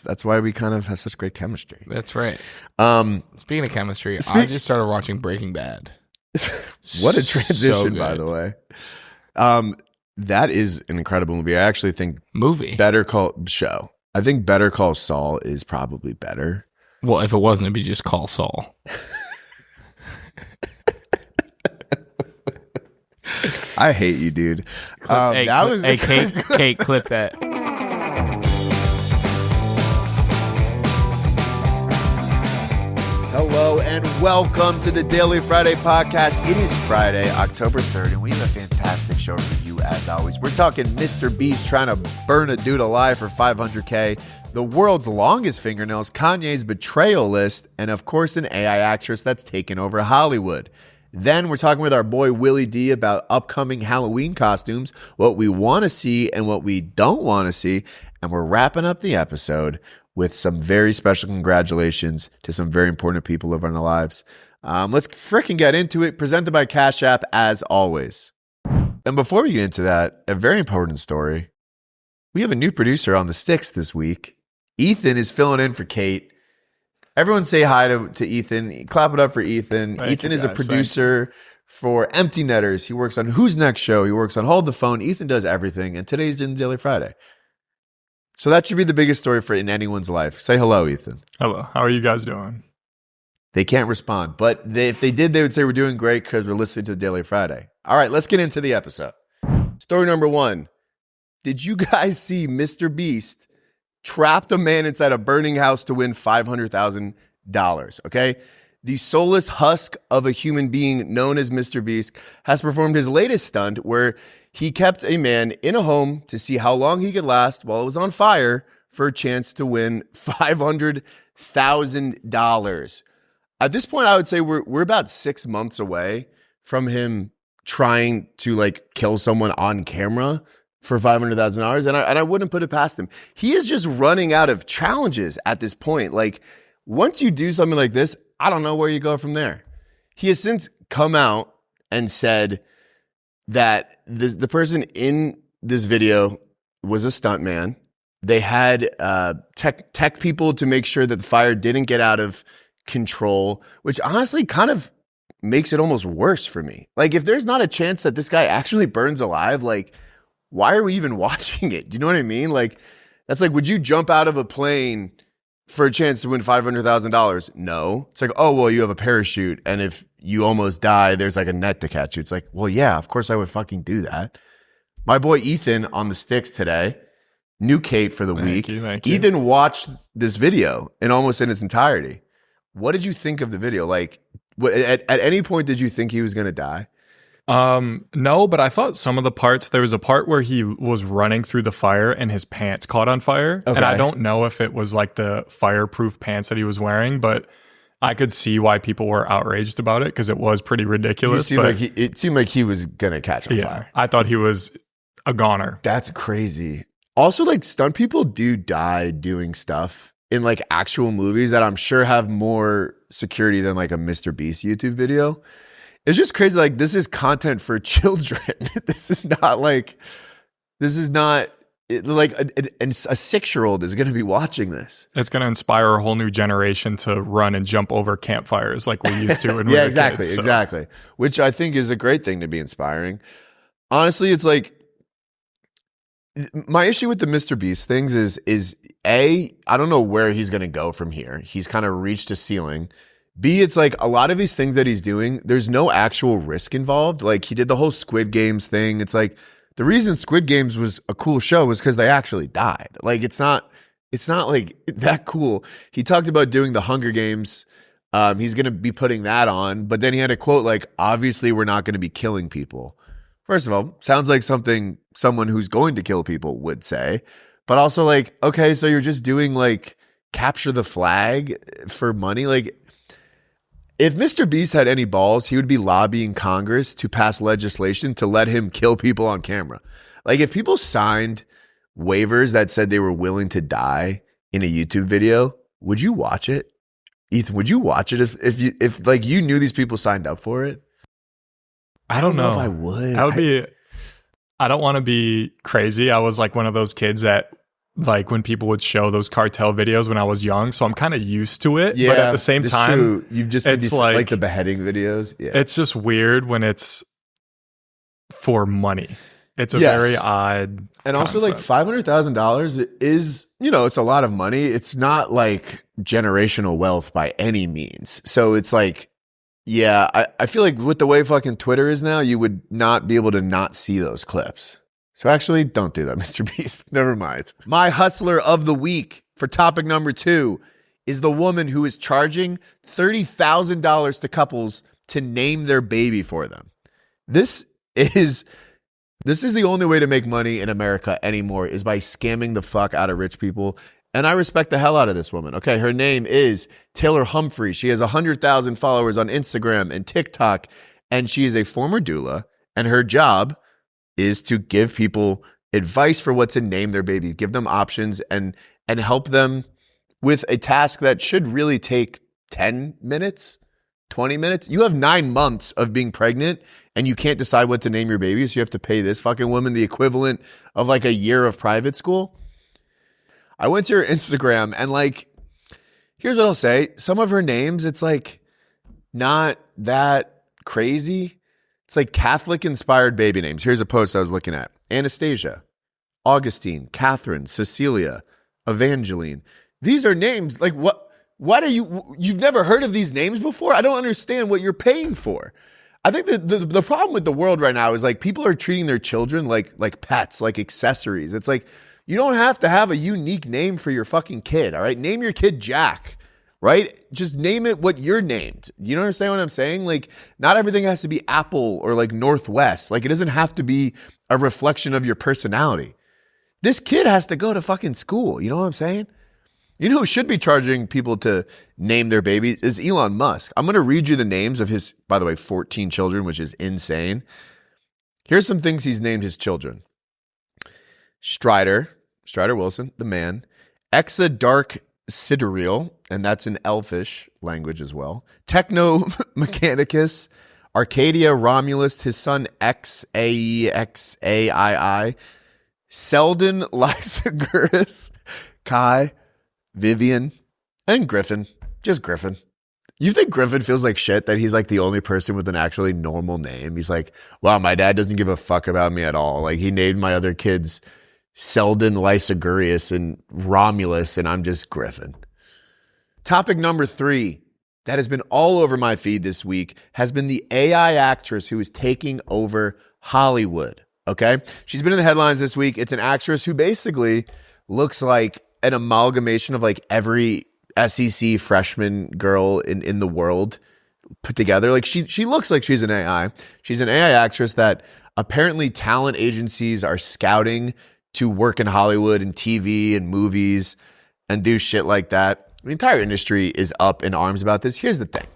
That's why we kind of have such great chemistry. That's right. Speaking of chemistry, I just started watching Breaking Bad. What a transition, by the way. That is an incredible movie. I actually think Better Call Saul is probably better. Well, if it wasn't, it'd be just Call Saul. I hate you, dude. Kate, clip that. Hello and welcome to the Daily Friday podcast. It is Friday, October 3rd, and we have a fantastic show for you as always. We're talking Mr. Beast trying to burn a dude alive for $500K, the world's longest fingernails, Kanye's Betrayal list, and of course an AI actress that's taken over Hollywood. Then we're talking with our boy Willy D about upcoming Halloween costumes, what we want to see and what we don't want to see, and we're wrapping up the episode with some very special congratulations to some very important people living in our lives. Let's freaking get into it. Presented by Cash App, as always. And before we get into that, a very important story. We have a new producer on the sticks this week. Ethan is filling in for Kate. Everyone say hi to Ethan. Clap it up for Ethan. Ethan is a producer for Empty Netters. He works on Who's Next Show. He works on Hold the Phone. Ethan does everything. And today's in Daily Friday. So that should be the biggest story in anyone's life. Say hello, Ethan. Hello. How are you guys doing? They can't respond. But if they did, they would say we're doing great because we're listening to the Daily Friday. All right, let's get into the episode. Story number 1. Did you guys see Mr. Beast trapped a man inside a burning house to win $500,000? Okay? The soulless husk of a human being known as Mr. Beast has performed his latest stunt where he kept a man in a home to see how long he could last while it was on fire for a chance to win $500,000. At this point, I would say we're about 6 months away from him trying to kill someone on camera for $500,000, and I wouldn't put it past him. He is just running out of challenges at this point. Once you do something like this, I don't know where you go from there. He has since come out and said that the person in this video was a stuntman. They had tech people to make sure that the fire didn't get out of control, which honestly kind of makes it almost worse for me. If there's not a chance that this guy actually burns alive, why are we even watching it? Do you know what I mean? That's would you jump out of a plane for a chance to win $500,000? No. It's oh, well, you have a parachute, and if you almost die, there's a net to catch you. It's well, yeah, of course I would fucking do that. My boy Ethan on the sticks today, new Kate for the week. Thank you. Ethan watched this video almost in its entirety. What did you think of the video? At any point did you think he was going to die? No, but I thought some of the parts, there was a part where he was running through the fire and his pants caught on fire. Okay. And I don't know if it was the fireproof pants that he was wearing, but I could see why people were outraged about it because it was pretty ridiculous. It seemed like he was going to catch on fire. I thought he was a goner. That's crazy. Also, stunt people do die doing stuff in actual movies that I'm sure have more security than a Mr. Beast YouTube video. It's just crazy. This is content for children. This is not a 6-year-old is going to be watching this. It's going to inspire a whole new generation to run and jump over campfires like we used to. When yeah, exactly. Kids, so. Exactly. Which I think is a great thing to be inspiring. Honestly, it's my issue with the Mr. Beast things is A, I don't know where he's going to go from here. He's kind of reached a ceiling. B, it's a lot of these things that he's doing, there's no actual risk involved. He did the whole Squid Games thing. It's the reason Squid Games was a cool show was because they actually died. It's not that cool. He talked about doing the Hunger Games. He's going to be putting that on, but then he had a quote obviously we're not going to be killing people. First of all, sounds like something someone who's going to kill people would say, but also okay, so you're just doing capture the flag for money. If Mr. Beast had any balls, he would be lobbying Congress to pass legislation to let him kill people on camera. If people signed waivers that said they were willing to die in a YouTube video, would you watch it? Ethan, would you watch it if you knew these people signed up for it? I don't know if I would. I don't want to be crazy. I was one of those kids that like when people would show those cartel videos when I was young, so I'm kind of used to it. Yeah, but at the same time, true. You've just been it's like the beheading videos. Yeah, it's just weird when it's for money. It's a very odd and concept. Also like $500,000 is, it's a lot of money. It's not like generational wealth by any means. So it's like, yeah, I feel like with the way fucking Twitter is now, you would not be able to not see those clips. So actually, don't do that, Mr. Beast. Never mind. My hustler of the week for topic number 2 is the woman who is charging $30,000 to couples to name their baby for them. This is the only way to make money in America anymore, is by scamming the fuck out of rich people. And I respect the hell out of this woman. Okay, her name is Taylor Humphrey. She has 100,000 followers on Instagram and TikTok, and she is a former doula, and her job is to give people advice for what to name their babies, give them options, and help them with a task that should really take 10 minutes, 20 minutes. You have 9 months of being pregnant, and you can't decide what to name your baby, so you have to pay this fucking woman the equivalent of like a year of private school. I went to her Instagram, and like, here's what I'll say. Some of her names, it's like not that crazy. It's like Catholic-inspired baby names. Here's a post I was looking at. Anastasia, Augustine, Catherine, Cecilia, Evangeline. These are names, like what are you've never heard of these names before? I don't understand what you're paying for. I think the problem with the world right now is like people are treating their children like pets, like accessories. It's like, you don't have to have a unique name for your fucking kid, all right? Name your kid Jack, right? Just name it what you're named. You don't understand what I'm saying? Like, not everything has to be Apple or like Northwest. Like, it doesn't have to be a reflection of your personality. This kid has to go to fucking school. You know what I'm saying? You know who should be charging people to name their babies is Elon Musk. I'm going to read you the names of his, by the way, 14 children, which is insane. Here's some things he's named his children. Strider Wilson, the man. Exa Dark Sidereal, and that's in Elfish language as well. Techno Mechanicus, Arcadia Romulus, his son XAEXAII, Selden Lysigurus, Kai, Vivian, and Griffin. Just Griffin. You think Griffin feels like shit that he's like the only person with an actually normal name? He's like, wow, my dad doesn't give a fuck about me at all. Like, he named my other kids Selden Lysigurius and Romulus, and I'm just Griffin. Topic number 3 that has been all over my feed this week has been the AI actress who is taking over Hollywood. Okay? She's been in the headlines this week. It's an actress who basically looks like an amalgamation of like every SEC freshman girl in the world put together. Like, she looks like she's an AI. She's an AI actress that apparently talent agencies are scouting to work in Hollywood and TV and movies and do shit like that. The entire industry is up in arms about this. Here's the thing.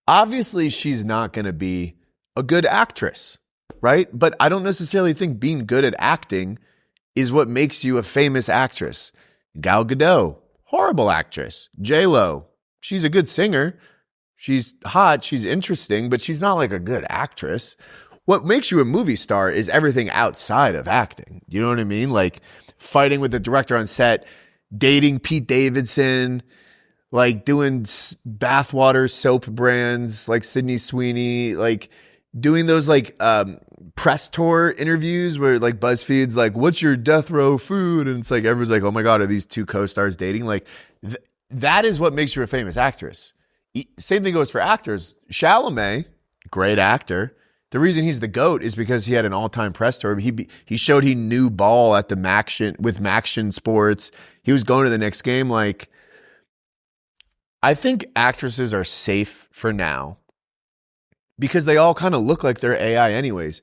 Obviously, she's not going to be a good actress, right? But I don't necessarily think being good at acting is what makes you a famous actress. Gal Gadot, horrible actress. J-Lo, she's a good singer. She's hot. She's interesting, but she's not like a good actress. What makes you a movie star is everything outside of acting. You know what I mean? Like fighting with the director on set, dating Pete Davidson, like doing bathwater soap brands like Sydney Sweeney, like doing those like press tour interviews where like BuzzFeed's like, what's your death row food? And it's like, everyone's like, oh my God, are these two co-stars dating? Like that is what makes you a famous actress. Same thing goes for actors. Chalamet, great actor. The reason he's the GOAT is because he had an all-time press tour. He showed he knew ball at the Maction Sports. He was going to the next game. Like, I think actresses are safe for now because they all kind of look like they're AI anyways.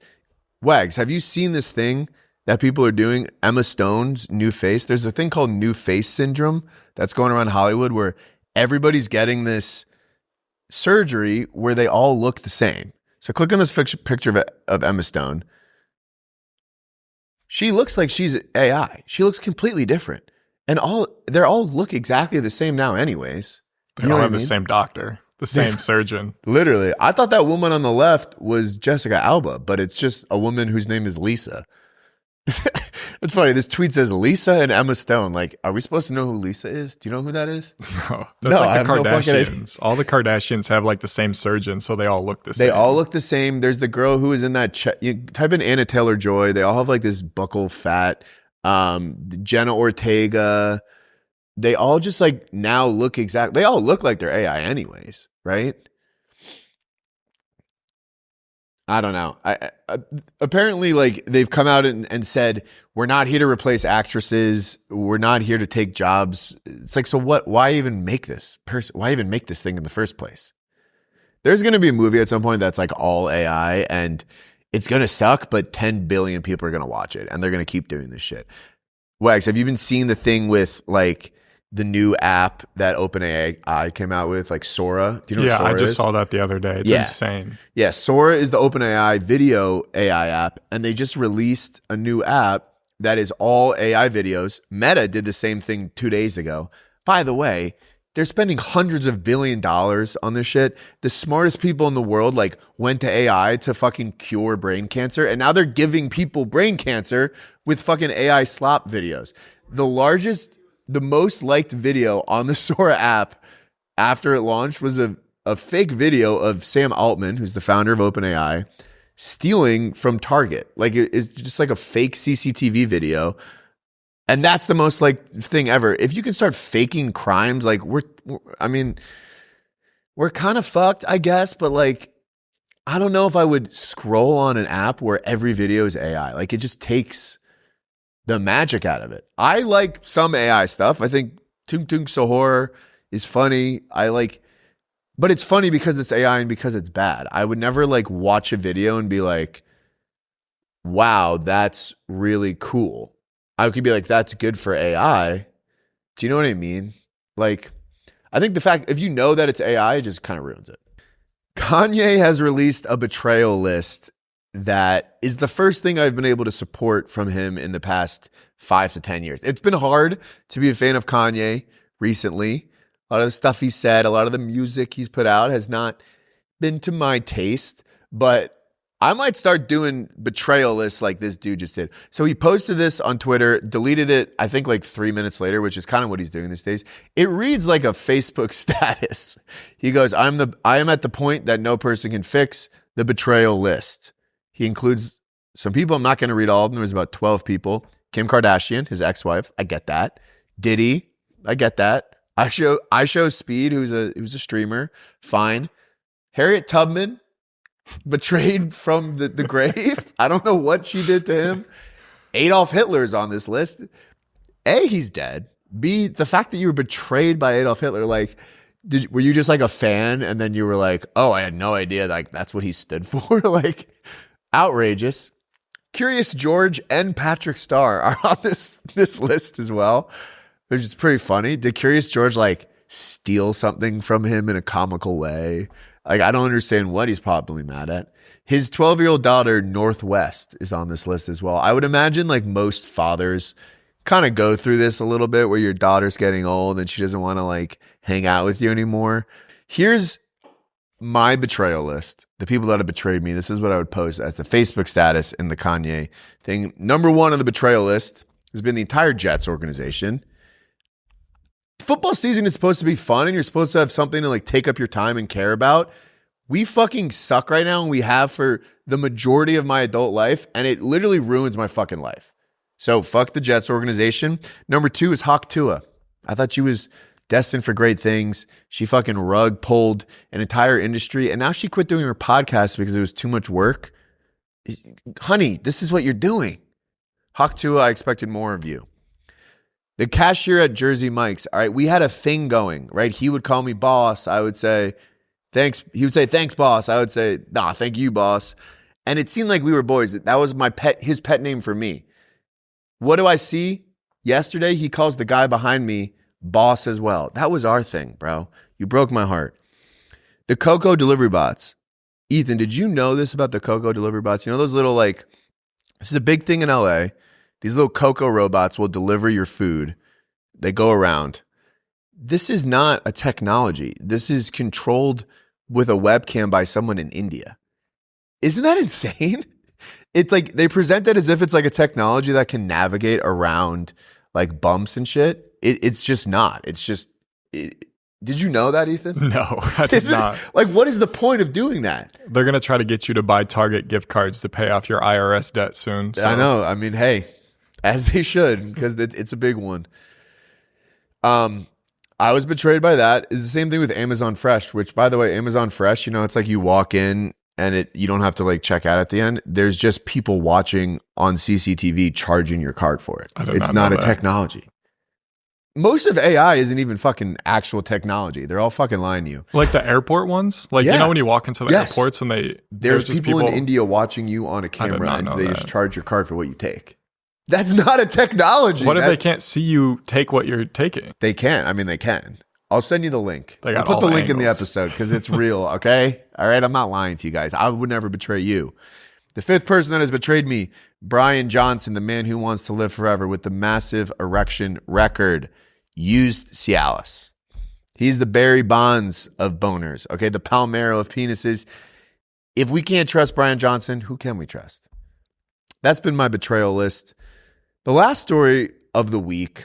Wags, have you seen this thing that people are doing? Emma Stone's new face. There's a thing called new face syndrome that's going around Hollywood where everybody's getting this surgery where they all look the same. So click on this picture of Emma Stone. She looks like she's AI. She looks completely different. And they all look exactly the same now anyways. They all have the same doctor, the same surgeon. Literally. I thought that woman on the left was Jessica Alba, but it's just a woman whose name is Lisa. It's funny. This tweet says Lisa and Emma Stone. Like, are we supposed to know who Lisa is? Do you know who that is? No, that's like the Kardashians. All the Kardashians have like the same surgeon, so they all look the same. They all look the same. There's the girl who is in that. You type in Anna Taylor-Joy. They all have like this buccal fat. Jenna Ortega. They all just like now look exact. They all look like they're AI anyways, right? I don't know. I apparently like they've come out and said we're not here to replace actresses. We're not here to take jobs. It's like, so what? Why even make this person? Why even make this thing in the first place? There's going to be a movie at some point that's like all AI and it's going to suck, but 10 billion people are going to watch it and they're going to keep doing this shit. Wags, have you been seeing the thing with like the new app that OpenAI came out with, like Sora? Do you know what Sora is? I just saw that the other day. It's insane. Yeah, Sora is the OpenAI video AI app, and they just released a new app that is all AI videos. Meta did the same thing 2 days ago. By the way, they're spending hundreds of $billions on this shit. The smartest people in the world like went to AI to fucking cure brain cancer, and now they're giving people brain cancer with fucking AI slop videos. The most liked video on the Sora app after it launched was a fake video of Sam Altman, who's the founder of OpenAI, stealing from Target. Like it's just like a fake CCTV video. And that's the most like thing ever. If you can start faking crimes, like we're kind of fucked, I guess, but like I don't know if I would scroll on an app where every video is AI. Like it just takes the magic out of it. I like some AI stuff. I think Tung Tung Sahur is funny. But it's funny because it's AI and because it's bad. I would never like watch a video and be like, wow, that's really cool. I could be like, that's good for AI. Do you know what I mean? Like, I think the fact, if you know that it's AI, it just kind of ruins it. Kanye has released a betrayal list that is the first thing I've been able to support from him in the past 5 to 10 years. It's been hard to be a fan of Kanye recently. A lot of the stuff he said, a lot of the music he's put out has not been to my taste, but I might start doing betrayal lists like this dude just did. So he posted this on Twitter, deleted it, I think like 3 minutes later, which is kind of what he's doing these days. It reads like a Facebook status. He goes, I am at the point that no person can fix, the betrayal list. He includes some people. I'm not going to read all of them. There was about 12 people. Kim Kardashian, his ex-wife. I get that. Diddy. I get that. I show Speed, who's a streamer. Fine. Harriet Tubman, betrayed from the grave. I don't know what she did to him. Adolf Hitler's on this list. A, he's dead. B, the fact that you were betrayed by Adolf Hitler, like, were you just like a fan and then you were like, oh, I had no idea like that's what he stood for? Like, outrageous. Curious George and Patrick Starr are on this list as well, which is pretty funny. Did Curious George like steal something from him in a comical way? Like, I don't understand what he's probably mad at. His 12-year-old daughter, Northwest, is on this list as well. I would imagine like most fathers kind of go through this a little bit where your daughter's getting old and she doesn't want to like hang out with you anymore. Here's my betrayal list. The people that have betrayed me. This is what I would post as a Facebook status in the Kanye thing. Number 1 on the betrayal list has been the entire Jets organization. Football season is supposed to be fun and you're supposed to have something to like take up your time and care about. We fucking suck right now and we have for the majority of my adult life and it literally ruins my fucking life. So fuck the Jets organization. Number 2 is Hawk Tua. I thought she was destined for great things. She fucking rug pulled an entire industry and now she quit doing her podcast because it was too much work. Honey, this is what you're doing. Hawk Tua, I expected more of you. The cashier at Jersey Mike's, all right, we had a thing going, right? He would call me boss. I would say, thanks. He would say, thanks, boss. I would say, nah, thank you, boss. And it seemed like we were boys. That was his pet name for me. What do I see? Yesterday, he calls the guy behind me boss as well. That was our thing, bro. You broke my heart. The Coco delivery bots. Ethan, did you know this about the Coco delivery bots? You know those little like, this is a big thing in LA. These little Coco robots will deliver your food. They go around. This is not a technology. This is controlled with a webcam by someone in India. Isn't that insane? it's like they present it as if it's like a technology that can navigate around like bumps and shit. It's just not. It's just. Did you know that, Ethan? No, I did not. Like, what is the point of doing that? They're going to try to get you to buy Target gift cards to pay off your IRS debt soon. So. I know. I mean, hey, as they should, because it's a big one. I was betrayed by that. It's the same thing with Amazon Fresh, which, by the way, Amazon Fresh, it's like you walk in and you don't have to like check out at the end. There's just people watching on CCTV charging your card for it. It's not a technology. Most of AI isn't even fucking actual technology. They're all fucking lying to you. Like the airport ones? Like, when you walk into the airports and there's just people in India watching you on a camera and they just charge your card for what you take. That's not a technology. What if they can't see you take what you're taking? They can. I mean, they can. I'll send you the link. I'll put the link in the episode because it's real, okay? All right? I'm not lying to you guys. I would never betray you. The fifth person that has betrayed me, Brian Johnson, the man who wants to live forever with the massive erection record, used Cialis. He's the Barry Bonds of boners, okay? The Palmero of penises. If we can't trust Brian Johnson, who can we trust? That's been my betrayal list. The last story of the week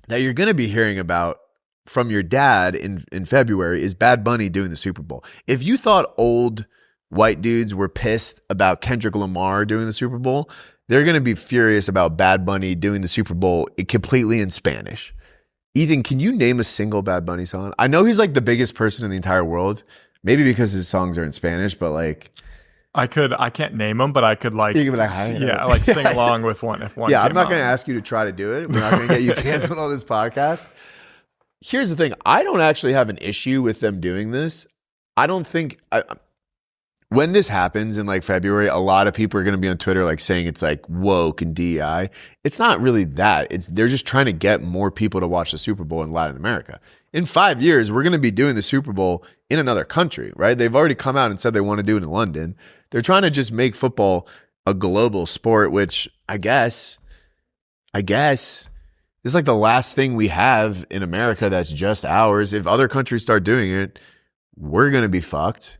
that you're going to be hearing about from your dad in February is Bad Bunny doing the Super Bowl. If you thought old white dudes were pissed about Kendrick Lamar doing the Super Bowl, they're going to be furious about Bad Bunny doing the Super Bowl completely in Spanish. Ethan, can you name a single Bad Bunny song? I know he's like the biggest person in the entire world, maybe because his songs are in Spanish, but like... I can't name them, but I could like, sing along with one if one. Yeah, I'm not going to ask you to try to do it. We're not going to get you canceled on this podcast. Here's the thing. I don't actually have an issue with them doing this. I don't think... when this happens in like February, a lot of people are going to be on Twitter like saying it's like woke and DEI. It's not really that. They're just trying to get more people to watch the Super Bowl in Latin America. In 5 years, we're going to be doing the Super Bowl in another country, right? They've already come out and said they want to do it in London. They're trying to just make football a global sport, which I guess is like the last thing we have in America that's just ours. If other countries start doing it, we're going to be fucked.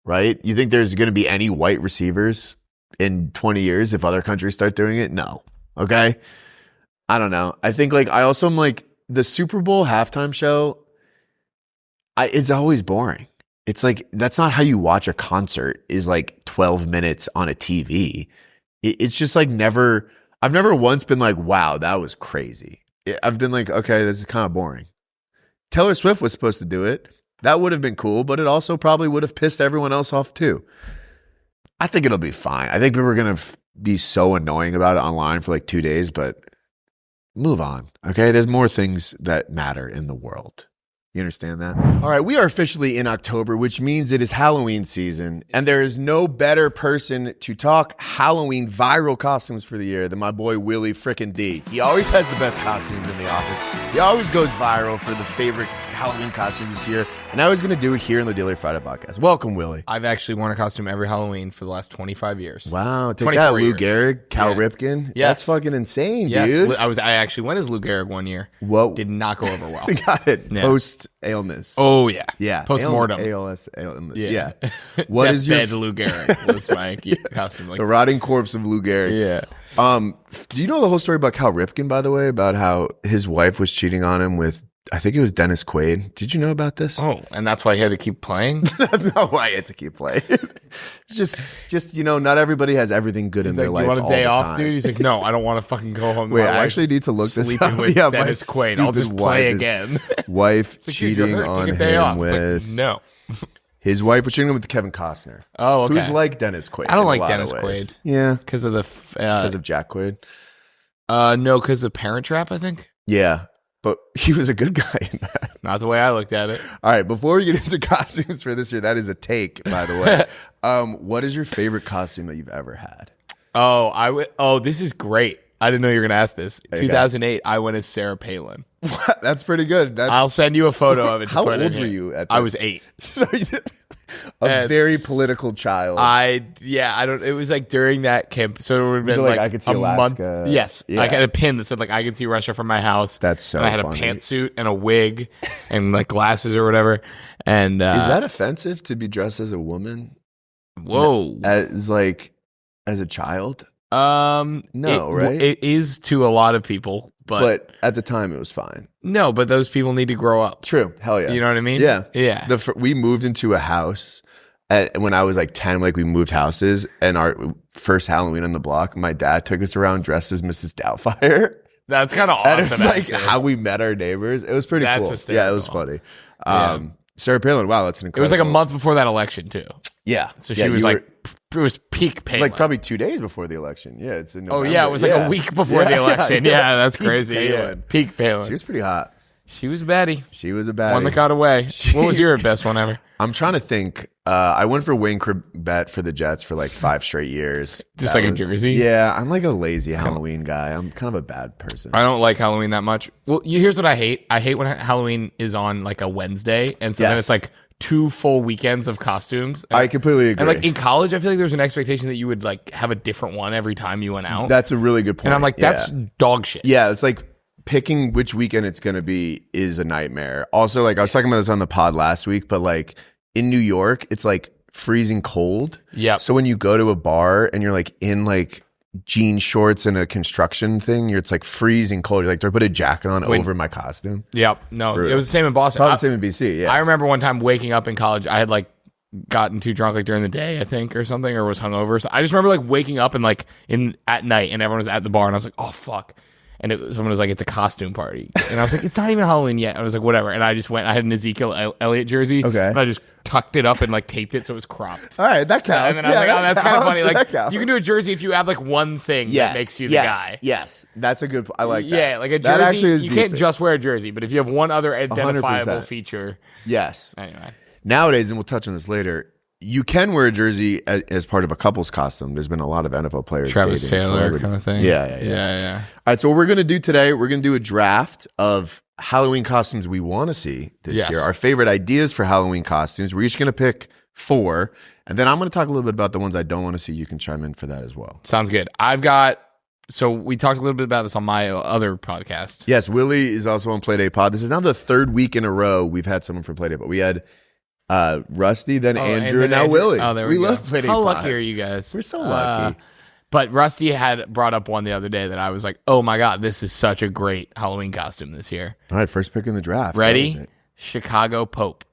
Right? You think there's going to be any white receivers in 20 years if other countries start doing it? No. Okay? I don't know. I think like I also am like the Super Bowl halftime show, it's always boring. It's like that's not how you watch a concert is like 12 minutes on a TV. It's just like I've never once been like, wow, that was crazy. I've been like, okay, this is kind of boring. Taylor Swift was supposed to do it. That would have been cool, but it also probably would have pissed everyone else off too. I think it'll be fine. I think people are going to be so annoying about it online for like 2 days, but move on, okay? There's more things that matter in the world. You understand that? All right, we are officially in October, which means it is Halloween season, and there is no better person to talk Halloween viral costumes for the year than my boy Willy frickin' D. He always has the best costumes in the office. He always goes viral for the favorite Halloween costumes here, and I was going to do it here in the Daily Friday podcast. Welcome, Willy. I've actually worn a costume every Halloween for the last 25 years. Wow, take that, Lou Gehrig, Cal Ripken. Yes. That's fucking insane, yes. Dude. I actually went as Lou Gehrig one year. Whoa. Did not go over well. Got it. Yeah. Post-illness. Oh, yeah. Yeah. Post-mortem. illness. Yeah. What is your... Lou Gehrig was my costume. Like, the rotting corpse of Lou Gehrig. Yeah. Do you know the whole story about Cal Ripken, by the way, about how his wife was cheating on him with, I think it was Dennis Quaid. Did you know about this? Oh, and that's why he had to keep playing? That's not why he had to keep playing. It's just not everybody has everything good in their life. You want a day off, time. dude? He's like, no, I don't want to fucking go home. Wait, I actually need to look this up. Sleeping with Dennis Quaid. I'll just play again. Wife cheating on him with... Like, no. His wife was cheating with Kevin Costner. Oh, okay. Who's like Dennis Quaid. I don't like Dennis Quaid. Yeah. Because of the... Because of Jack Quaid? No, because of Parent Trap, I think. Yeah. But he was a good guy in that. Not the way I looked at it. All right, before we get into costumes for this year, that is a take, by the way. What is your favorite costume that you've ever had? Oh, this is great. I didn't know you were going to ask this. Okay. 2008, I went as Sarah Palin. What? That's pretty good. I'll send you a photo of it. How old were you at that? I was 8. A very political child. It was like during that camp. So it would have been like I could see Alaska. Month. Yes. Yeah. I got a pin that said like I can see Russia from my house. That's so And I had funny. a pantsuit and a wig and like glasses or whatever. And is that offensive to be dressed as a woman? Whoa. As like as a child? No, right? It is to a lot of people, but at the time it was fine. No, but those people need to grow up. True. Hell yeah. You know what I mean? Yeah. Yeah. We moved into a house when I was like 10, like we moved houses, and our first Halloween on the block, my dad took us around dressed as Mrs. Doubtfire. That's kind of awesome. And it's like how we met our neighbors. It was pretty cool. Hysterical. Yeah, it was funny. Sarah Palin, wow, that's an incredible. It was like a month before that election too. Yeah. So she was like, it was peak Palin. Like probably 2 days before the election. Yeah, it's in November. Oh yeah, it was like a week before the election. Yeah, that's peak crazy. Palin. Yeah. Peak Palin. She was pretty hot. She was a baddie. She was a baddie. One that got away. What was your best one ever? I'm trying to think. I went for Wayne Corbett for the Jets for like 5 straight years. Just like a jersey? Yeah, I'm like a lazy Halloween guy. I'm kind of a bad person. I don't like Halloween that much. Well, here's what I hate. I hate when Halloween is on like a Wednesday, and so then it's like 2 full weekends of costumes. I completely agree. And like in college, I feel like there was an expectation that you would like have a different one every time you went out. That's a really good point. And I'm like, that's dog shit. Yeah, it's like picking which weekend it's going to be is a nightmare. Also, like I was talking about this on the pod last week, but like in New York, it's like freezing cold. Yeah. So when you go to a bar and you're like in like jean shorts and a construction thing, it's like freezing cold. You're like, do I put a jacket on over my costume? Yep. No, it was the same in Boston. Probably the same in BC. Yeah. I remember one time waking up in college, I had like gotten too drunk like during the day, I think, or something, or was hungover. So I just remember like waking up and like at night, and everyone was at the bar, and I was like, oh fuck. And someone was like, it's a costume party. And I was like, it's not even Halloween yet. I was like, whatever. And I just went, I had an Ezekiel Elliott jersey. Okay. And I just tucked it up and like taped it so it was cropped. All right, that counts. And then I was like, oh, that's kind of funny. Like, counts. you can do a jersey if you add like one thing that makes you the guy. Yes, that's a good. I like that. Yeah, like a jersey. That actually is you decent. can't just wear a jersey, but if you have one other identifiable 100%. feature. Yes. Anyway. Nowadays, and we'll touch on this later, you can wear a jersey as part of a couple's costume. There's been a lot of NFL players. Travis dating Taylor celebrity. kind of thing. Yeah. All right, so what we're going to do today, we're going to do a draft of Halloween costumes we want to see this year. Our favorite ideas for Halloween costumes. We're each going to pick 4, and then I'm going to talk a little bit about the ones I don't want to see. You can chime in for that as well. Sounds good. So we talked a little bit about this on my other podcast. Yes, Willy is also on Playdate Pod. This is now the 3rd week in a row we've had someone from Playdate, but we had Rusty, then Andrew, and now Andrew. Willy. Oh, there we go. love Playdate How Pod. lucky are you guys? We're so lucky. But Rusty had brought up one the other day that I was like, oh my God, this is such a great Halloween costume this year. All right, first pick in the draft. Ready? Chicago Pope.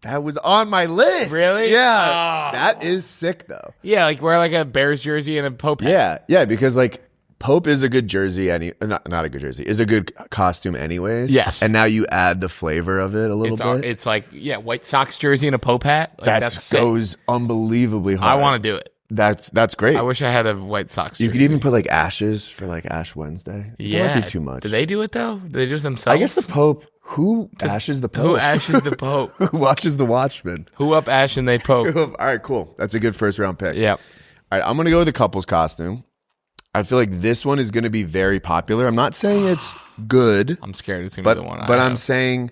That was on my list. Really? Yeah. Oh. That is sick, though. Yeah, like wear like a Bears jersey and a Pope hat. Yeah, because like Pope is a good jersey, not a good jersey, is a good costume anyways. Yes. And now you add the flavor of it a little bit. It's like, White Sox jersey and a Pope hat. Like, that goes unbelievably hard. I want to do it. That's great. I wish I had a White Sox jersey. You could even put like ashes for like Ash Wednesday. Yeah. That might be too much. Do they do it though? Do they just themselves? I guess the Pope. Who ashes the Pope? Who ashes the Pope? Who watches the Watchmen? Who up ash and they Pope? All right, cool. That's a good first round pick. Yep. All right, I'm going to go with the couple's costume. I feel like this one is going to be very popular. I'm not saying it's good. I'm scared it's going to be the one But I'm saying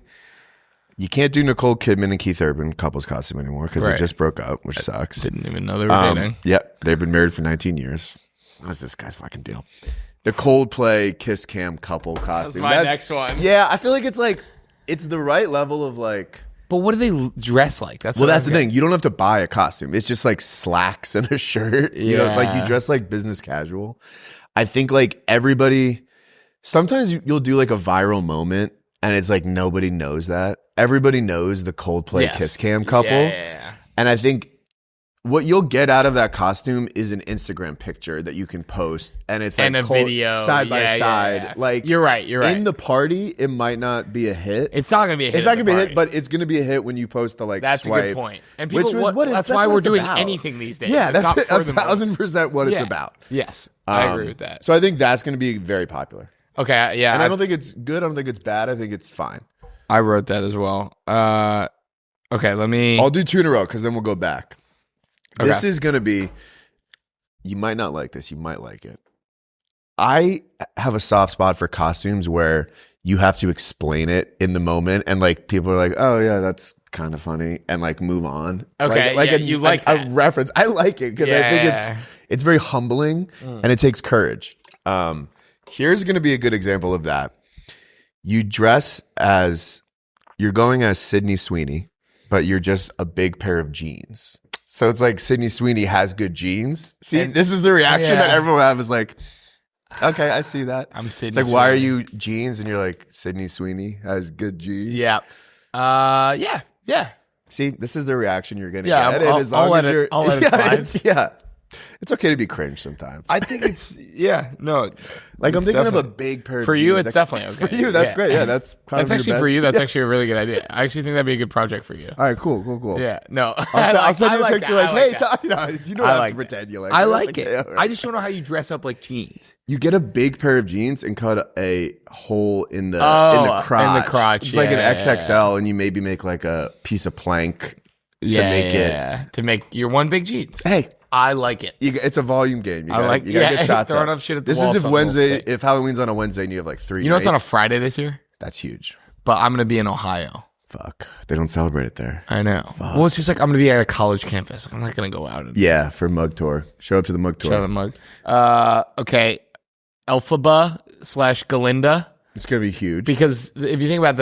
you can't do Nicole Kidman and Keith Urban couple's costume anymore because they just broke up, which sucks. Didn't even know they were dating. Yep, they've been married for 19 years. What's this guy's fucking deal? The Coldplay Kiss Cam couple costume. That's my next one. Yeah, I feel like it's the right level of like. But what do they dress like? That's the thing. You don't have to buy a costume. It's just like slacks and a shirt. You know, like you dress like business casual. I think like everybody, sometimes you'll do like a viral moment and it's like nobody knows that. Everybody knows the Coldplay Kiss Cam couple. Yeah. And I think what you'll get out of that costume is an Instagram picture that you can post, and it's like and a video side by side. Yeah. Like you're right. In the party, it might not be a hit. It's not gonna be a hit. It's not gonna be a hit, but it's gonna be a hit when you post the like. That's swipe, a good point. And people, that's why we're doing about. Anything these days. Yeah, it's that's not 1,000% what it's about. Yes, I agree with that. So I think that's gonna be very popular. Okay, yeah, and I don't think it's good. I don't think it's bad. I think it's fine. I wrote that as well. Okay, I'll do 2 in a row because then we'll go back. Okay. This is going to be, you might not like this. You might like it. I have a soft spot for costumes where you have to explain it in the moment. And like people are like, oh yeah, that's kind of funny. And like move on. Okay. Like you like a reference. I like it because I think it's very humbling and it takes courage. Here's going to be a good example of that. You dress you're going as Sydney Sweeney, but you're just a big pair of jeans. So it's like Sydney Sweeney has good genes. See, this is the reaction that everyone have is like, okay, I see that. I'm Sydney. It's like, Sweeney. why are you jeans? And you're like, Sydney Sweeney has good genes. Yeah. Yeah. See, this is the reaction you're going to Yeah, get. I'll let it slide. It's okay to be cringe sometimes. I think it's no. Like I'm thinking of a big pair of for jeans. you. It's definitely okay. For you, that's great. Yeah, that's kind that's of actually your for best. you. That's actually a really good idea. I actually think that'd be a good project for you. All right, cool. Yeah, no. I'll send you a picture. That. Like, hey, that. you don't have to pretend you like. I it. like Okay, it. right. I just don't know how you dress up like jeans. You get a big pair of jeans and cut a hole in the crotch. In the crotch. It's like an XXL, and you maybe make like a piece of plank to make your one big jeans. Hey. I like it. It's a volume game. You gotta get shots throwing up. up shit at the This wall. is if Halloween's on a Wednesday and you have like 3 You know nights. it's on a Friday this year? That's huge. But I'm going to be in Ohio. Fuck. They don't celebrate it there. I know. Fuck. Well, it's just like I'm going to be at a college campus. I'm not going to go out. Yeah, for mug tour. Show up to the mug tour. Show up a mug. Okay. Elphaba / Galinda. It's going to be huge. Because if you think about it,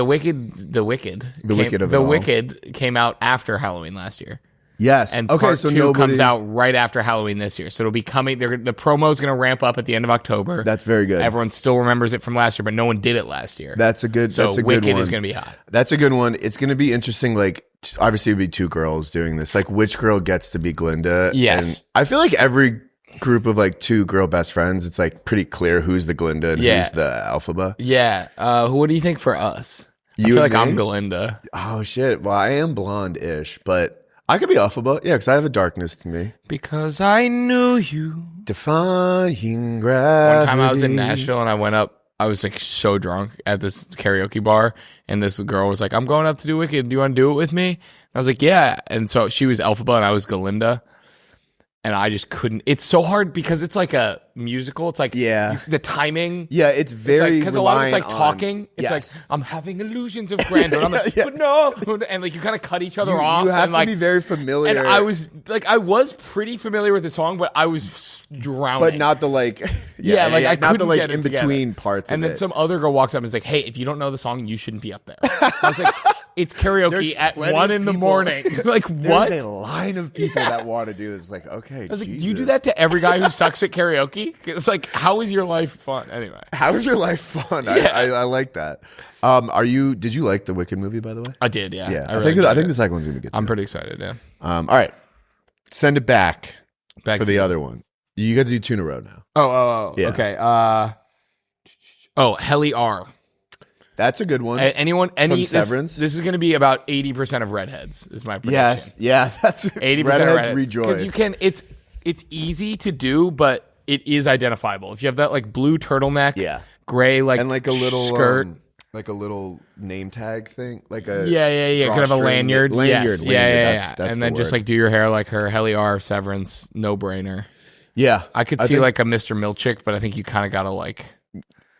The Wicked came out after Halloween last year. Yes. And part 2 comes out right after Halloween this year. So it'll be coming. The promo is going to ramp up at the end of October. That's very good. Everyone still remembers it from last year, but no one did it last year. That's a good So good Wicked one. is going to be hot. That's a good one. It's going to be interesting. Like, obviously, it would be 2 girls doing this. Like, which girl gets to be Glinda? Yes. And I feel like every group of like 2 girl best friends, it's like pretty clear who's the Glinda and who's the Elphaba. Yeah. What do you think for us? I You feel and like me? I'm Galinda. Oh, shit. Well, I am blonde-ish, but I could be Elphaba. Yeah, because I have a darkness to me. Because I knew you. Defying gravity. One time I was in Nashville and I went up. I was like so drunk at this karaoke bar, and this girl was like, "I'm going up to do Wicked. Do you want to do it with me?" I was like, "Yeah." And so she was Elphaba and I was Galinda. And I just couldn't. It's so hard because it's like a musical. It's like the timing. Yeah, it's very because a lot of it's like reliant talking. on- It's Yes. like I'm having illusions of grandeur. And I'm like, but no, and like you kind of cut each other off. You have and to like, be very familiar. And I was pretty familiar with the song, but I was drowning. but not the like. I not couldn't the like get it in between parts. And of then it. some other girl walks up and is like, "Hey, if you don't know the song, you shouldn't be up there." I was like, "It's karaoke There's at plenty 1 of in the people- morning." Like what? There's a line of people that want to do this. Like, okay, I was like, do you do that to every guy who sucks at karaoke? It's like, how is your life fun? Anyway. How is your life fun? Yeah. I like that. Did you like the Wicked movie, by the way? I did, yeah. Yeah. I think the second one's gonna be good. I'm too. pretty excited, yeah. All right. Send it back Back for to the you. other one. You got to do 2 in a row now. Oh, Yeah. okay. Helly R. That's a good one. Severance? This is going to be about 80% of redheads, is my prediction. Yes. Yeah. That's 80% redheads rejoice. Because you can, it's easy to do, but it is identifiable. If you have that like blue turtleneck, gray like, and like a little skirt. like a little name tag thing, like a kind of a lanyard. Yes. Lanyard. That's and then just like do your hair like her. Helly R. Severance, no brainer. Yeah, I could see like a Mr. Milkchick, but I think you kind of gotta like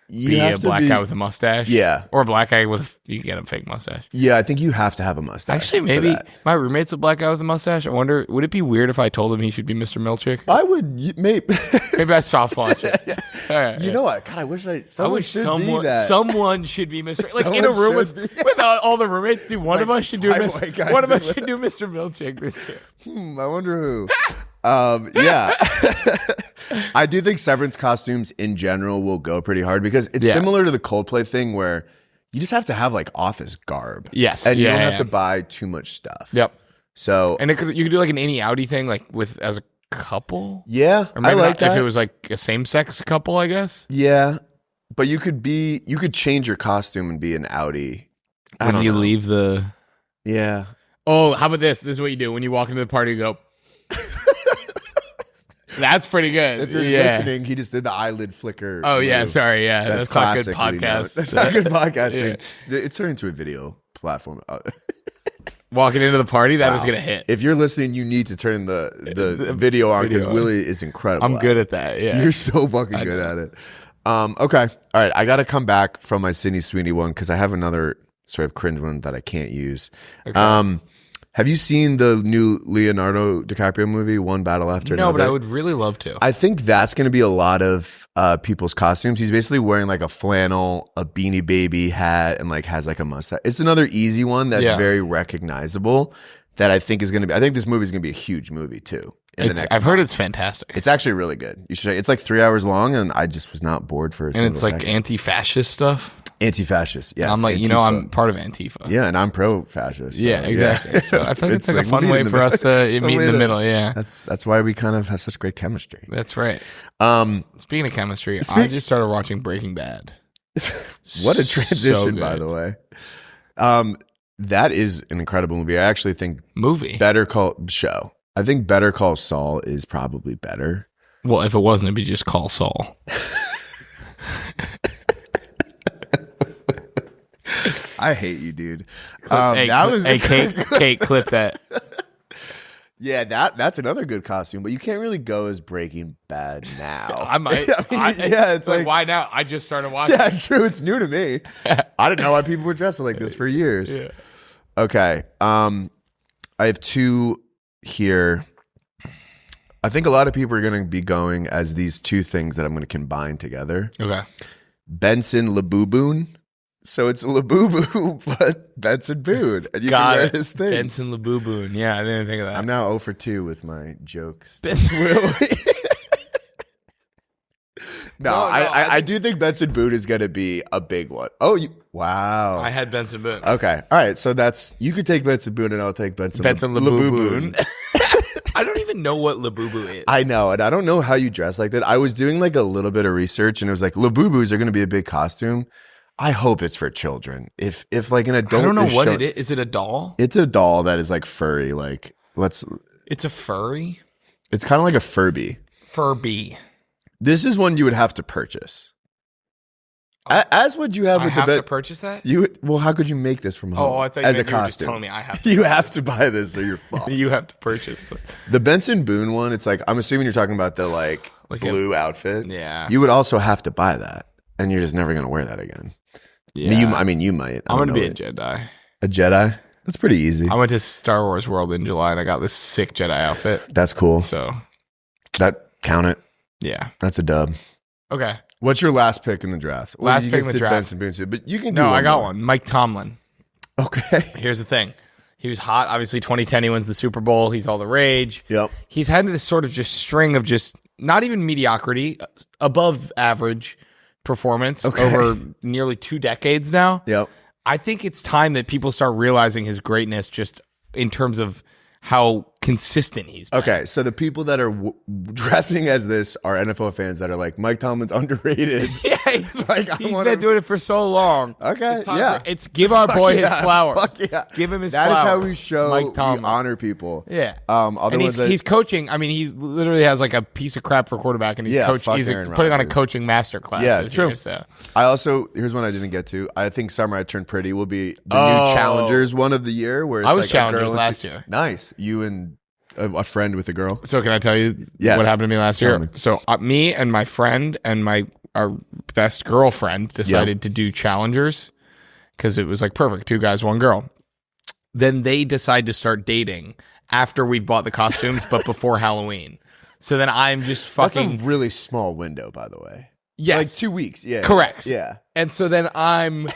be a black guy with a mustache. Yeah, or a black guy with you can get a fake mustache. Yeah, I think you have to have a mustache. Actually, maybe my roommate's a black guy with a mustache. I wonder, would it be weird if I told him he should be Mr. Milkchick? I would. Maybe I soft launch it. Right, you know what? God, I wish someone should be that. Someone should be Mr. Like in a room with all the roommates. Dude, one of us should do Mr. Milkchick this year. I wonder who. Yeah. I do think Severance costumes in general will go pretty hard because it's similar to the Coldplay thing where you just have to have like office garb. Yes. And you don't have to buy too much stuff. Yep. So you could do like an innie outie thing like as a couple. Yeah. Or maybe I like that. If it was like a same sex couple, I guess. Yeah. But you could change your costume and be an outie. When you leave the Yeah. Oh, how about this? This is what you do. When you walk into the party, you go That's pretty good. If you're listening, he just did the eyelid flicker. Oh, yeah. move. Sorry. Yeah. That's not good podcast. That's not good podcasting. It's turned into a video platform. Walking into the party, that was going to hit. If you're listening, you need to turn the video on because Willy is incredible. I'm good at that. Yeah. You're so fucking good at it. Okay. All right. I got to come back from my Sydney Sweeney one because I have another sort of cringe one that I can't use. Okay. Have you seen the new Leonardo DiCaprio movie, One Battle After Another? No, but I would really love to. I think that's going to be a lot of people's costumes. He's basically wearing like a flannel, a Beanie Baby hat, and like has like a mustache. It's another easy one that's very recognizable that I think is going to be. I think this movie is going to be a huge movie too. I've heard it's fantastic. It's actually really good. You should. It's like 3 hours long, and I just was not bored for a single second. And it's like anti-fascist stuff. Anti-fascist, yes. And I'm like, Antifa. I'm part of Antifa. Yeah, and I'm pro-fascist. So, yeah, exactly. Yeah. So I feel like it's like a fun way for us to meet in the middle. Yeah, that's why we kind of have such great chemistry. That's right. Speaking of chemistry, I just started watching Breaking Bad. What a transition, by the way. That is an incredible movie. I actually think Better Call Show. I think Better Call Saul is probably better. Well, if it wasn't, it'd be just Call Saul. I hate you, dude. Kate, clip that. Yeah, that's another good costume, but you can't really go as Breaking Bad now. I might. It's like why now? I just started watching. Yeah, true. It's new to me. I didn't know why people were dressing like this for years. Yeah. Okay. I have two here. I think a lot of people are going to be going as these two things that I'm going to combine together. Okay. Benson Labuboon. So it's Labubu, but Benson Boone. And you can wear his thing. Benson Labuboon. Yeah, I didn't think of that. I'm now 0 for 2 with my jokes. No, I do think Benson Boone is going to be a big one. Oh, wow. I had Benson Boone. Okay. All right. So you could take Benson Boone and I'll take Benson Labuboon. I don't even know what Labubu is. I know. And I don't know how you dress like that. I was doing like a little bit of research and it was like Labubus are going to be a big costume. I hope it's for children. If like an adult, I don't know what it is. Is it a doll? It's a doll that is like furry. Like It's a furry. It's kind of like a Furby. Furby. This is one you would have to purchase. As would you have? I have to purchase that. Well, how could you make this from home? Oh, I thought as you a costume. were just telling me I have to. You have to buy this, or you're fucked. You have to purchase this. The Benson Boone one. It's like I'm assuming you're talking about the like blue outfit. Yeah. You would also have to buy that, and you're just never gonna wear that again. Yeah. You might. I'm gonna be a Jedi. A Jedi? That's pretty easy. I went to Star Wars World in July and I got this sick Jedi outfit. That's cool. So that count it. Yeah. That's a dub. Okay. What's your last pick in the draft? Last pick in the draft. Benson Boone too, but you can do I got one. Mike Tomlin. Okay. Here's the thing. He was hot. Obviously, 2010, he wins the Super Bowl. He's all the rage. Yep. He's had this sort of just string of just not even mediocrity, above average performance over nearly 2 decades now. Yep. I think it's time that people start realizing his greatness just in terms of how consistent he's been. Okay, so the people that are dressing as this are NFL fans that are like, Mike Tomlin's underrated. Yeah, he's been doing it for so long. Okay, it's give our boy his flowers. Fuck yeah. Give him his flowers. flowers. That is how we show Mike Tomlin. we honor people. Yeah. And he's coaching. I mean, he literally has like a piece of crap for quarterback, and he's coaching. He's putting on a coaching master class. Yeah, this true. Year, so. I also, here's one I didn't get to. I think Summer I Turned Pretty will be the new Challengers one of the year. Where it's I was like Challengers last year. Nice. You and a friend with a girl. So can I tell you what happened to me last year? So me and my friend and our best girlfriend decided to do Challengers because it was like perfect. 2 guys, 1 girl. Then they decide to start dating after we bought the costumes, but before Halloween. So then I'm just fucking... That's a really small window, by the way. Yes. Like 2 weeks. Yeah. Correct. Yeah. And so then I'm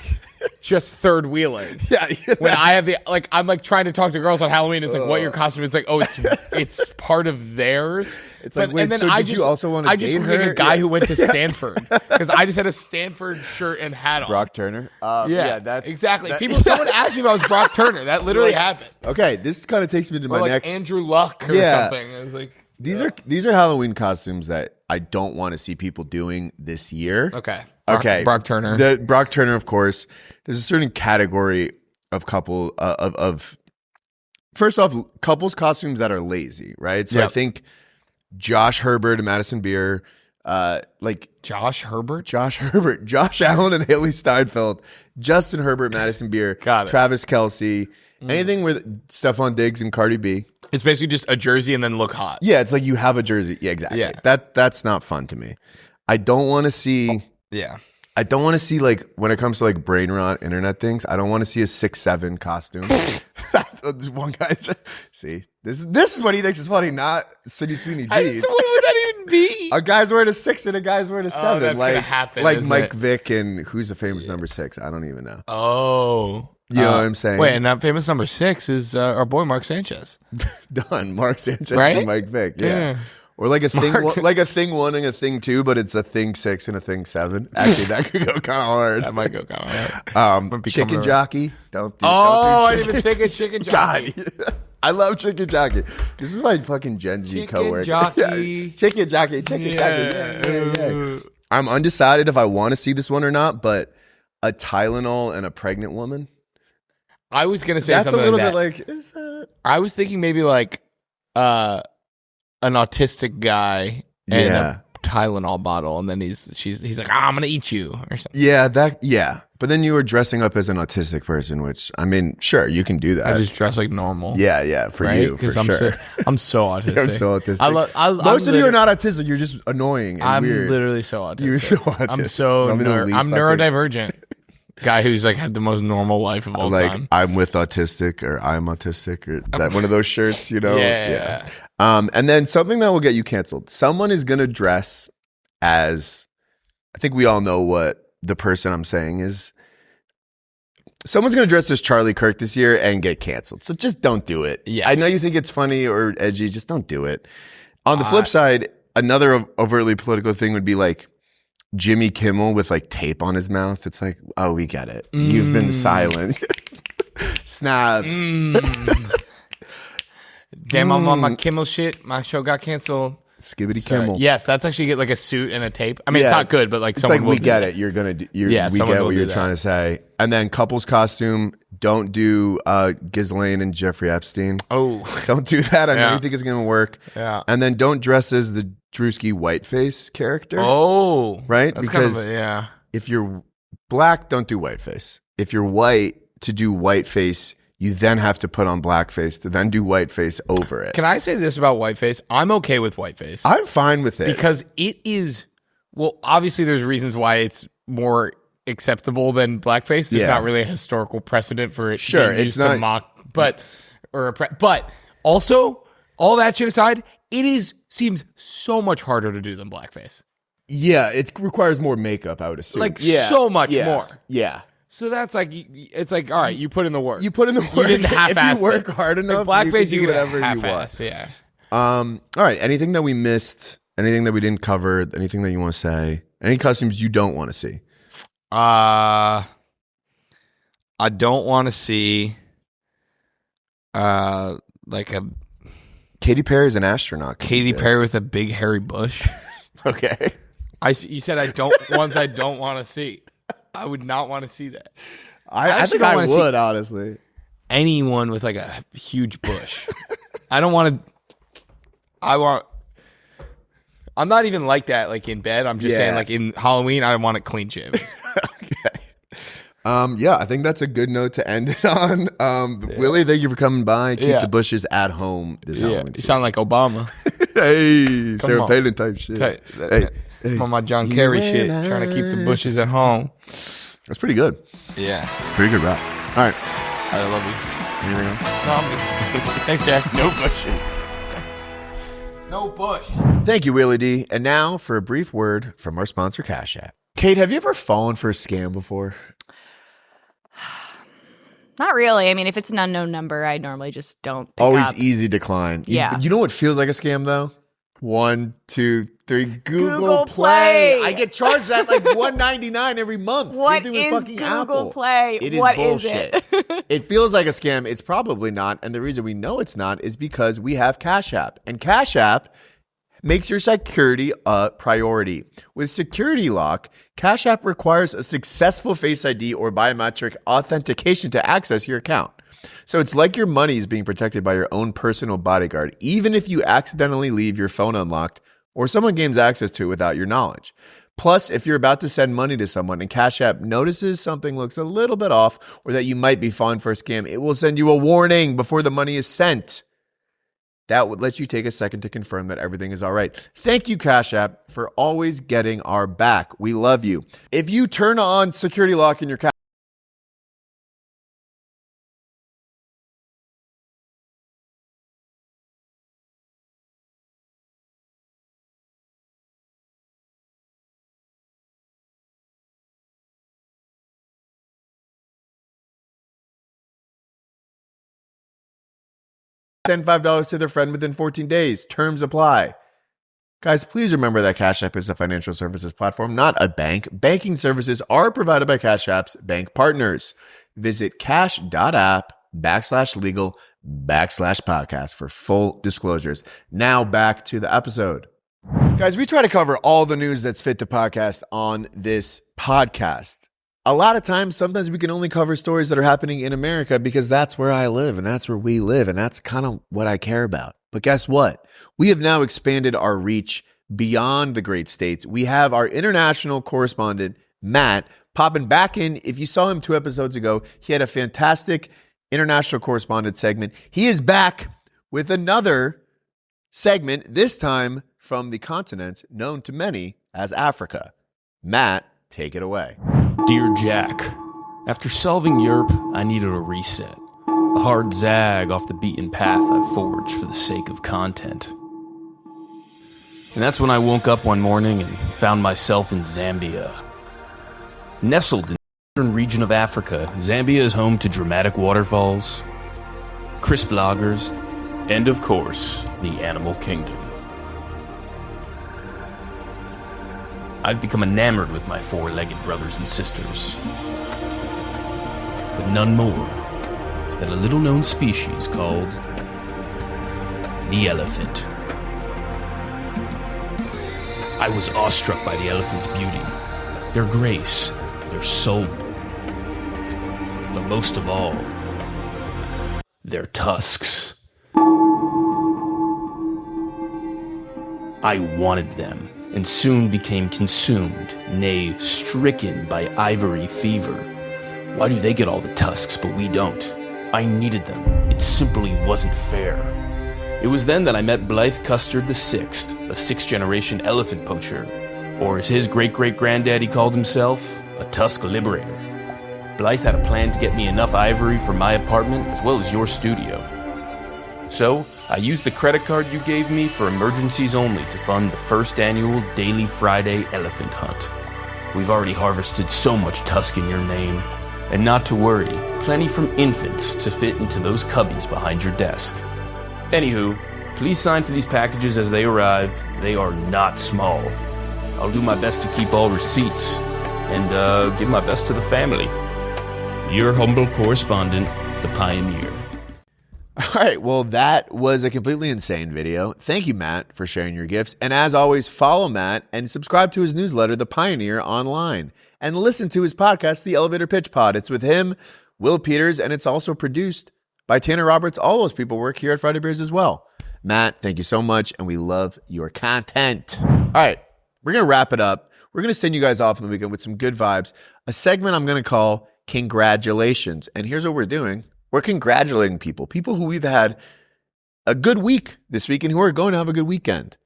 just third wheeling. Yeah. When I have I'm like trying to talk to girls on Halloween. It's like, what your costume? It's like, oh, it's part of theirs. It's like, wait, so did you also want to date her? I just look like a guy who went to Stanford because I just had a Stanford shirt and hat on. Brock Turner. That's exactly. Someone asked me if I was Brock Turner. That literally happened. Okay, this kind of takes me to my next. Andrew Luck or something. I was like, these are Halloween costumes that I don't want to see people doing this year. Okay. Brock Turner. Brock Turner, of course. There's a certain category of couple of first off, couples costumes that are lazy, right? So I think Josh Herbert and Madison Beer, Josh Herbert, Josh Allen and Haley Steinfeld, Justin Herbert, Madison Beer, Travis Kelce, anything with Stephon Diggs and Cardi B. It's basically just a jersey and then look hot. Yeah, it's like you have a jersey. Yeah, exactly. Yeah. That's not fun to me. I don't want to see. I don't want to see like when it comes to like brain rot internet things. I don't want to see a 6'7" costume. One guy. See, this is what he thinks is funny. Not Sydney Sweeney jeans. What would that even be? A guy's wearing a 6 and a guy's wearing a 7. That's gonna happen. Like Mike Vick and who's the famous number 6? I don't even know. Oh. You know what I'm saying? Wait, and that famous number 6 is our boy Mark Sanchez. Done. Mark Sanchez Right? and Mike Vick. Yeah. Or like a thing, like a thing 1 and a thing 2, but it's a thing 6 and a thing 7. Actually, that could go kind of hard. That might go kind of hard. Chicken jockey. Don't do I didn't even think of chicken jockey. God, I love chicken jockey. This is my fucking Gen Z coworker. Jockey. Chicken jockey. Chicken jockey. Yeah. I'm undecided if I want to see this one or not, but a Tylenol and a pregnant woman. I was gonna say that's something a little like bit that. like. Is that? I was thinking maybe like an autistic guy and a Tylenol bottle, and then he's like, I'm gonna eat you or something. Yeah. But then you were dressing up as an autistic person, which I mean, sure, you can do that. I just dress like normal. Yeah, for right? you, for I'm sure. I'm so autistic. I'm so autistic. Most of you are not autistic. You're just annoying and I'm weird. literally so autistic. You're so autistic. I'm neurodivergent. Guy who's like had the most normal life of all time. I'm with autistic or I'm autistic or that one of those shirts, you know? Yeah. And then something that will get you canceled. Someone is going to dress as, I think we all know what the person I'm saying is. Someone's going to dress as Charlie Kirk this year and get canceled. So just don't do it. Yes. I know you think it's funny or edgy. Just don't do it. On the flip side, another overtly political thing would be like Jimmy Kimmel with like tape on his mouth. It's like, oh, we get it. You've been silent. Snaps. Damn, I'm on my Kimmel shit. My show got canceled. Skibbity Kimmel. Yes, that's actually get like a suit and a tape. I mean, it's not good, but like it's someone like will we do get that. it. You're gonna. We someone get will what do you're that. trying to say. And then couples costume. Don't do Ghislaine and Jeffrey Epstein. Oh, Don't do that. I know you think it's gonna work. Yeah. And then don't dress as the Drewski whiteface character. Oh, right. That's Because kind of if you're black, don't do whiteface. If you're white, to do whiteface, you then have to put on blackface to then do whiteface over it. Can I say this about whiteface? I'm okay with whiteface. I'm fine with it. Because it is, well, obviously there's reasons why it's more acceptable than blackface. There's not really a historical precedent for it being used to mock, but also, all that shit aside, seems so much harder to do than blackface. Yeah, it requires more makeup, I would assume. Like so much more. Yeah. So that's like, it's like, all right, you put in the work. You put in the work. You didn't half-ass If you work hard enough, like blackface, you can do whatever half you want. ass, yeah. All right, anything that we missed, anything that we didn't cover, anything that you want to say, any costumes you don't want to see? I don't want to see like a Katy Perry's an astronaut. Katy Perry with a big hairy bush. Okay. You said I don't want to see. I would not want to see that. I think I would, honestly. Anyone with like a huge bush. I'm not even like that like in bed. I'm just saying like in Halloween, I want it clean shaven. Okay. Yeah, I think that's a good note to end it on. Willie, thank you for coming by. Keep the bushes at home this Halloween You season. sound like Obama. Hey, Sarah Palin type shit. Hey. I'm on my John Kerry shit, trying to keep the bushes at home. That's pretty good. Yeah. Pretty good rap. All right. I love you. Anything else? No, I'm good. Thanks, Jack. No bushes. No bush. Thank you, Willy D. And now for a brief word from our sponsor, Cash App. Kate, have you ever fallen for a scam before? Not really. I mean, if it's an unknown number, I normally just don't pick Always up. easy decline. Yeah. You know what feels like a scam, though? 1, 2, 3. Google Play. I get charged that like $1.99 every month. What Same thing with is fucking Google Apple. Play? It is What bullshit. is it? It feels like a scam. It's probably not. And the reason we know it's not is because we have Cash App. And Cash App makes your security a priority. With Security Lock, Cash App requires a successful Face ID or biometric authentication to access your account. So it's like your money is being protected by your own personal bodyguard, even if you accidentally leave your phone unlocked or someone gains access to it without your knowledge. Plus, if you're about to send money to someone and Cash App notices something looks a little bit off or that you might be falling for a scam, it will send you a warning before the money is sent. That would let you take a second to confirm that everything is all right. Thank you, Cash App, for always getting our back. We love you. If you turn on Security Lock in your Cash Send $5 to their friend within 14 days. Terms apply. Guys, please remember that Cash App is a financial services platform, not a bank. Banking services are provided by Cash App's bank partners. Visit cash.app/legal/podcast for full disclosures. Now back to the episode. Guys, we try to cover all the news that's fit to podcast on this podcast. A lot of times, sometimes we can only cover stories that are happening in America because that's where I live and that's where we live and that's kind of what I care about. But guess what? We have now expanded our reach beyond the great states. We have our international correspondent, Matt, popping back in. If you saw him 2 episodes ago, he had a fantastic international correspondent segment. He is back with another segment, this time from the continent known to many as Africa. Matt, take it away. Dear Jack, after solving Europe, I needed a reset. A hard zag off the beaten path I've forged for the sake of content. And that's when I woke up one morning and found myself in Zambia. Nestled in the northern region of Africa, Zambia is home to dramatic waterfalls, crisp lagers, and of course, the animal kingdom. I've become enamored with my 4-legged brothers and sisters, but none more than a little-known species called the elephant. I was awestruck by the elephant's beauty, their grace, their soul, but most of all, their tusks. I wanted them, and soon became consumed, nay, stricken by ivory fever. Why do they get all the tusks, but we don't? I needed them. It simply wasn't fair. It was then that I met Blythe Custard VI, a 6th-generation elephant poacher, or as his great-great-granddaddy called himself, a tusk liberator. Blythe had a plan to get me enough ivory for my apartment as well as your studio. So, I used the credit card you gave me for emergencies only to fund the first annual Daily Friday elephant hunt. We've already harvested so much tusk in your name. And not to worry, plenty from infants to fit into those cubbies behind your desk. Anywho, please sign for these packages as they arrive. They are not small. I'll do my best to keep all receipts and give my best to the family. Your humble correspondent, The Pioneer. All right, well, that was a completely insane video. Thank you, Matt, for sharing your gifts. And as always, follow Matt and subscribe to his newsletter, The Pioneer Online, and listen to his podcast, The Elevator Pitch Pod. It's with him, Will Peters, and it's also produced by Tanner Roberts. All those people work here at Friday Beers as well. Matt, thank you so much, and we love your content. All right, we're going to wrap it up. We're going to send you guys off in the weekend with some good vibes, a segment I'm going to call Congratulations. And here's what we're doing. We're congratulating people who we've had a good week this week and who are going to have a good weekend.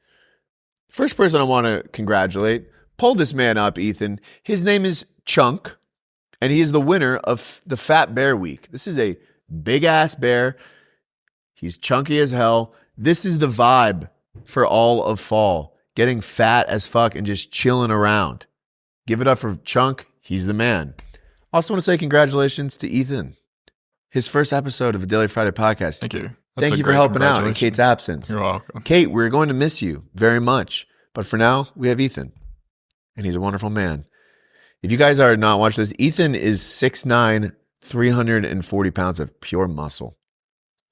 First person I want to congratulate, pull this man up, Ethan. His name is Chunk, and he is the winner of the Fat Bear Week. This is a big-ass bear. He's chunky as hell. This is the vibe for all of fall, getting fat as fuck and just chilling around. Give it up for Chunk. He's the man. Also want to say congratulations to Ethan. His first episode of the Daily Friday podcast. Thank you. Thank you for helping out in Kate's absence. You're welcome. Kate, we're going to miss you very much. But for now, we have Ethan. And he's a wonderful man. If you guys are not watching this, Ethan is 6'9", 340 pounds of pure muscle.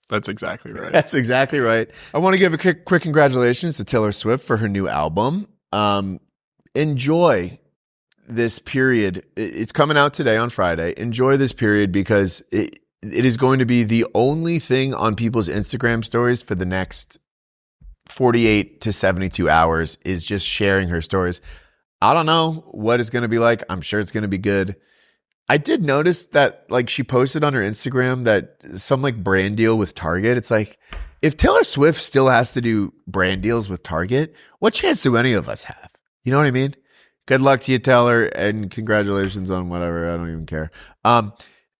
That's exactly right. That's exactly right. I want to give a quick congratulations to Taylor Swift for her new album. Enjoy this period. It's coming out today on Friday. Enjoy this period because it is going to be the only thing on people's Instagram stories for the next 48 to 72 hours is just sharing her stories. I don't know what it's going to be like. I'm sure it's going to be good. I did notice that like she posted on her Instagram that some like brand deal with Target. It's like, if Taylor Swift still has to do brand deals with Target, what chance do any of us have? You know what I mean? Good luck to you, Taylor, and congratulations on whatever. I don't even care.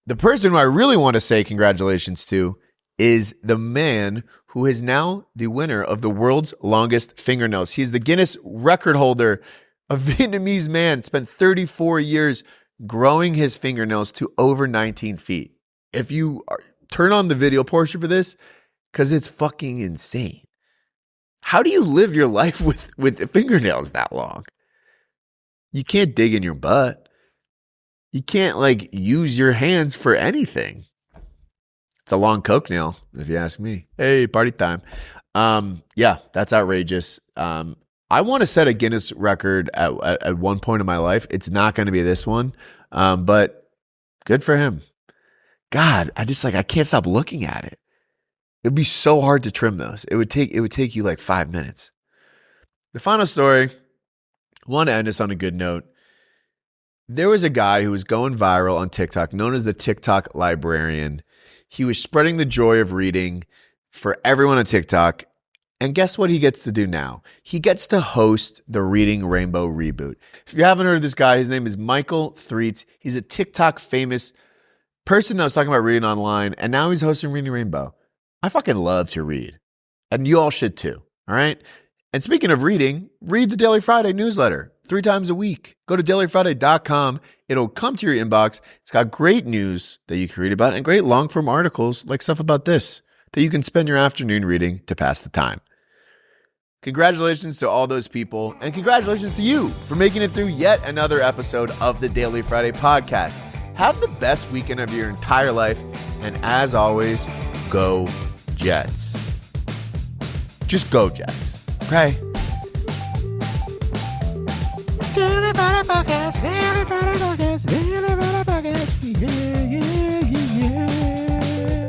The person who I really want to say congratulations to is the man who is now the winner of the world's longest fingernails. He's the Guinness record holder. A Vietnamese man spent 34 years growing his fingernails to over 19 feet. If you turn on the video portion for this, because it's fucking insane. How do you live your life with fingernails that long? You can't dig in your butt. You can't like use your hands for anything. It's a long coke nail, if you ask me. Hey, party time. Yeah, that's outrageous. I want to set a Guinness record at one point in my life. It's not going to be this one, but good for him. God, I can't stop looking at it. It'd be so hard to trim those. It would take you like 5 minutes. The final story, I want to end this on a good note. There was a guy who was going viral on TikTok, known as the TikTok librarian. He was spreading the joy of reading for everyone on TikTok. And guess what he gets to do now? He gets to host the Reading Rainbow reboot. If you haven't heard of this guy, his name is Michael Threets. He's a TikTok famous person that was talking about reading online, and now he's hosting Reading Rainbow. I fucking love to read, and you all should too, all right? And speaking of reading, read the Daily Friday newsletter 3 times a week. Go to dailyfriday.com. It'll come to your inbox. It's got great news that you can read about and great long-form articles like stuff about this that you can spend your afternoon reading to pass the time. Congratulations to all those people, and congratulations to you for making it through yet another episode of the Daily Friday podcast. Have the best weekend of your entire life, and as always, go Jets. Just go Jets, okay? Daily Friday podcast, Daily Friday podcast,